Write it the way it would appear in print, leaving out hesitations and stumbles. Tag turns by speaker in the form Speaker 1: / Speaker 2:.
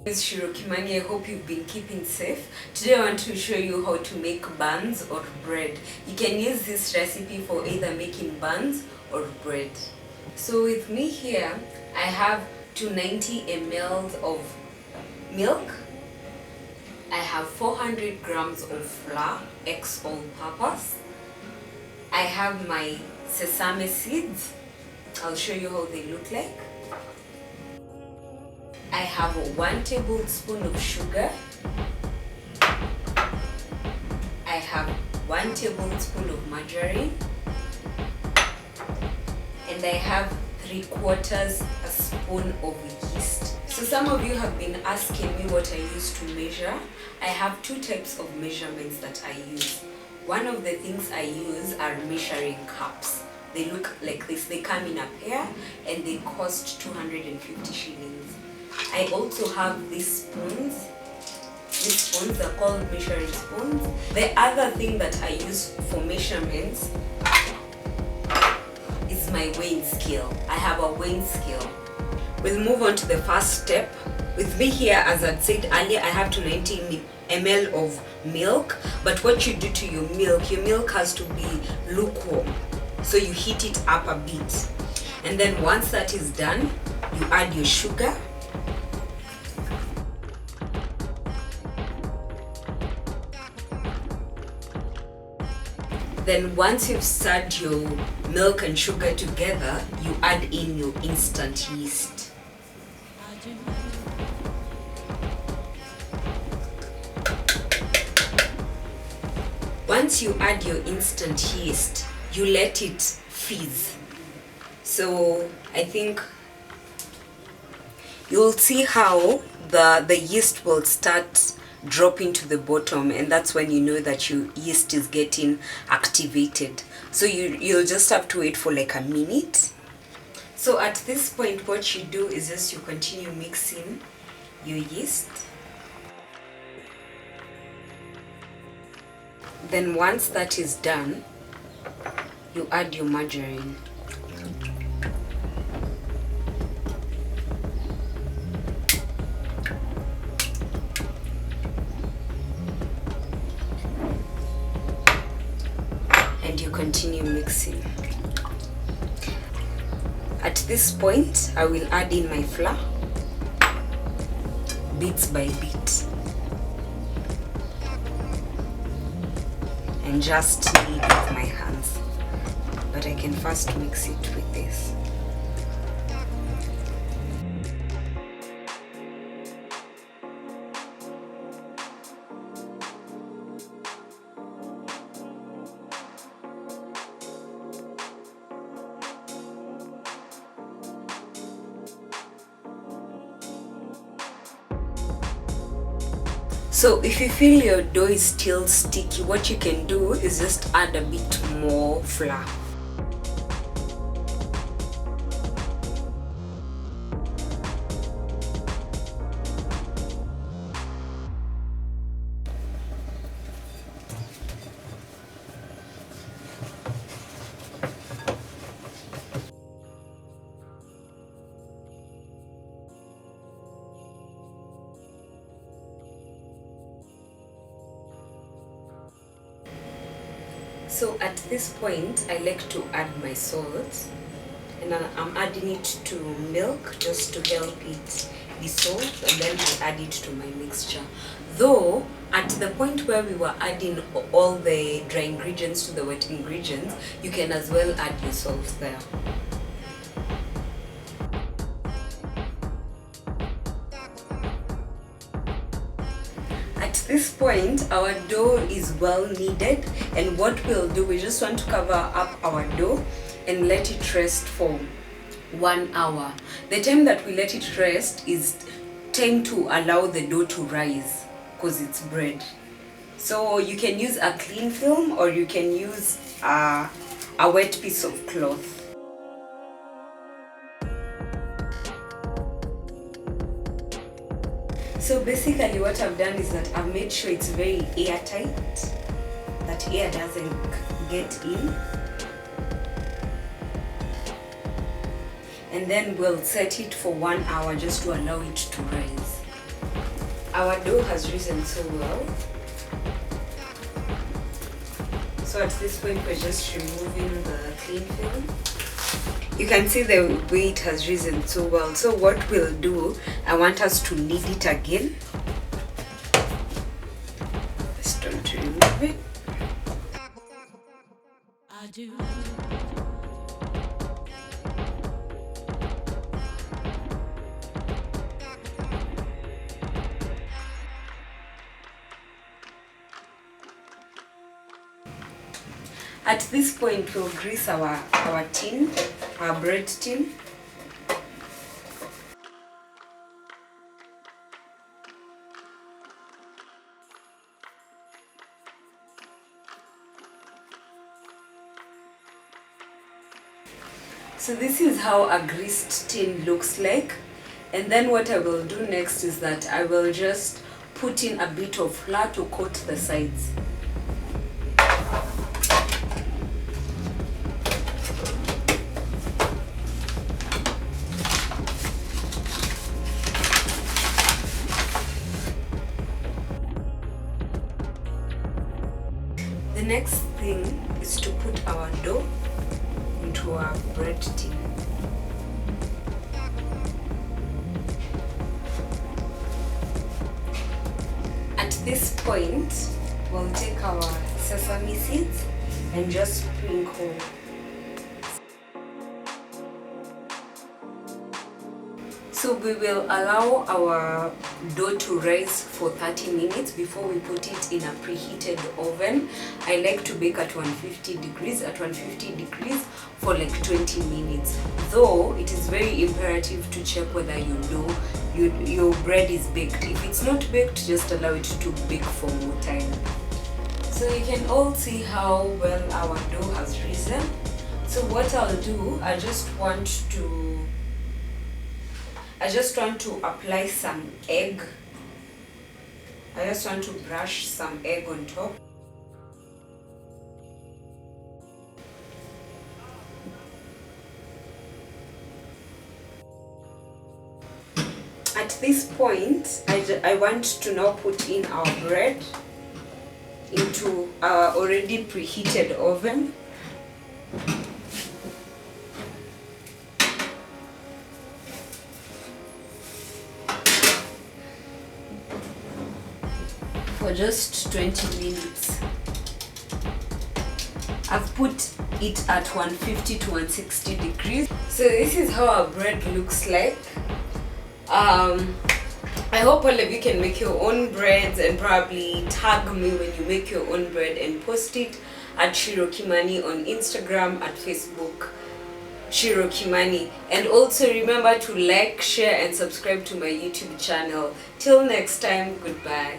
Speaker 1: It's Shirokimani. I hope you've been keeping safe. Today I want to show you how to make buns or bread. You can use this recipe for either making buns or bread. So with me here, I have 290 ml of milk. I have 400 grams of flour, ex all-purpose. I have my sesame seeds. I'll show you how they look like. I have 1 tablespoon of sugar. I have 1 tablespoon of margarine. And I have 3/4 a spoon of yeast. So some of you have been asking me what I use to measure. I have 2 types of measurements that I use. One of the things I use are measuring cups. They look like this. They come in a pair and they cost 250 shillings. I also have these spoons. These spoons are called measuring spoons. The other thing that I use for measurements is my weighing scale. I have a weighing scale. We'll move on to the first step. With me here, as I'd said earlier, I have 290 ml of milk. But what you do to your milk has to be lukewarm. So you heat it up a bit. And then once that is done, you add your sugar. Then once you've stirred your milk and sugar together, you add in your instant yeast. Once you add your instant yeast, you let it fizz. So I think you'll see how the yeast will start dropping to the bottom, and that's when you know that your yeast is getting activated. So you'll just have to wait for like a minute. So at this point, what you do is just you continue mixing your yeast. Then once that is done, you add your margarine. And you continue mixing. At this point, I will add in my flour, bit by bit, and just knead with my hands. But I can first mix it with this. So if you feel your dough is still sticky, what you can do is just add a bit more flour. So at this point, I like to add my salt, and I'm adding it to milk just to help it dissolve, and then I add it to my mixture. Though at the point where we were adding all the dry ingredients to the wet ingredients, you can as well add your salt there. At this point, our dough is well kneaded, and what we'll do, we just want to cover up our dough and let it rest for 1 hour. The time that we let it rest is time to allow the dough to rise, because it's bread. So you can use a clean film, or you can use a wet piece of cloth. So basically what I've done is that I've made sure it's very airtight, that air doesn't get in. And then we'll set it for 1 hour just to allow it to rise. Our dough has risen so well. So at this point we're just removing the cling film. You can see the way it has risen so well. So what we'll do, I want us to knead it again. Just time to remove it. I do. At this point, we'll grease our tin, our bread tin. So this is how a greased tin looks like. And then what I will do next is that I will just put in a bit of flour to coat the sides. The next thing is to put our dough into our bread tin. At this point, we'll take our sesame seeds and just sprinkle. So we will allow our dough to rise for 30 minutes before we put it in a preheated oven. I like to bake at 150 degrees, for like 20 minutes. Though it is very imperative to check whether your bread is baked. If it's not baked, just allow it to bake for more time. So you can all see how well our dough has risen. So what I'll do, I just want to apply some egg. I just want to brush some egg on top. At this point, I want to now put in our bread into our already preheated oven. For just 20 minutes. I've put it at 150 to 160 degrees. So this is how our bread looks like. I hope all of you can make your own breads and probably tag me when you make your own bread and post it at Shiro Kimani on Instagram, at Facebook Shiro Kimani. And also remember to like, share and subscribe to my YouTube channel. Till next time, goodbye.